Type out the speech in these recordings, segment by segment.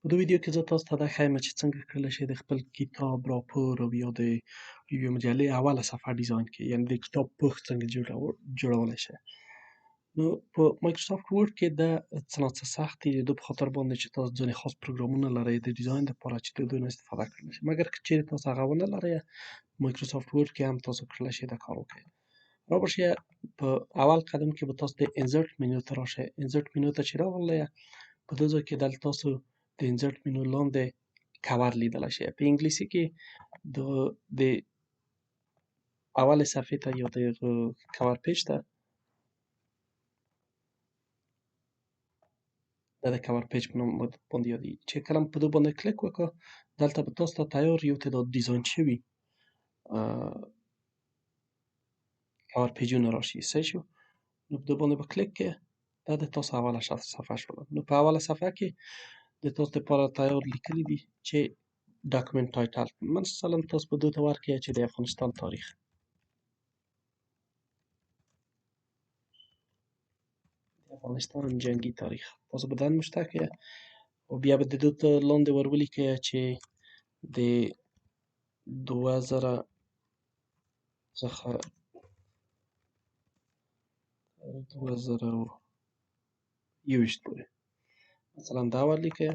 په دې ویډیو کې زه تاسو ته دا ښیم چې څنګه کولای شئ د خپل کتاب راپور او یا د یوې مجلې اوله صفحه ډیزاین کړئ، یعنې د کتاب پوښ څنګه جوړولی شئ. نو په مایکروسافټ ورډ کې دا څه ناڅه سخت دي، د دې په خاطر باندې چې تاسو ځینې خاص پروګرامونه لرئ د ډیزاین لپاره چې د دوی نه استفاده کولی شئ. مګر که چیرې تاسو هغه ونه لرئ، مایکروسافټ ورډ کې هم تاسو کولی شئ دا کار وکړئ. رابشئ په اول قدم کې به تاسو د انسرټ منیو ته راشئ. انسرټ منیو ته چې راغلئ، په دې ځای کې دلته تاسو د انسرټ منیو لاندې کور لیدلی شئ. په انګلیسي کې د اولې صفحې ته یا د کور پیج ته دا د کور پیج په نوم باندې یادېږي. چې کله په دې باندې کلیک وکړو، دلته به تاسو ته تیار یو تعداد ډیزاین شوي کور پیجونه راشي. صحیح شو؟ نو په دې باندې به کلیک کړئ. دا د تاسو اوله صفحه شوله. نو په اوله صفحه کې د تاسو دپاره تیار لیکلي دي چې ډاکومنټ ټایټل مثلا تاسو په دې ته ورکړئ چې د افغانستان تاریخ. د افغانستان جنګي تاریخ تاسو به دا نوشته کړئ او بیا به د دې ته لاندې ور ولیکئ چې د 2000 څخه 2021 پورې مثلا دا ورلیکئ.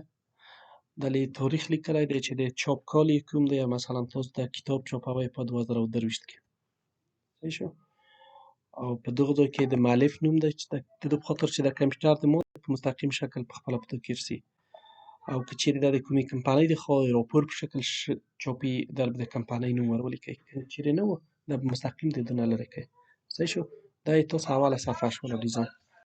دلې تاریخ لیکلی دی چې د چاپ کال یې کوم دی، مثلا تاسو دا کتاب چاپوئ په 2023 کې. صحیح شو؟ او په دغه ځای کې د مؤلف نوم دی چې د دې په خاطر چې د کمپیوټر د مال په مستقیم شکل په خپله په دې کې رسي. او که چیرې دا د کومې کمپنۍ د خوا د راپور په شکل چاپي، دا به د کمپنۍ نوم ور ولیکئ. که چیرې نه و، دا به مستقیم د ده نه لرې کړئ. صحیح شو؟ دا یې تاسو اوله صفحه شوله ډیزاین.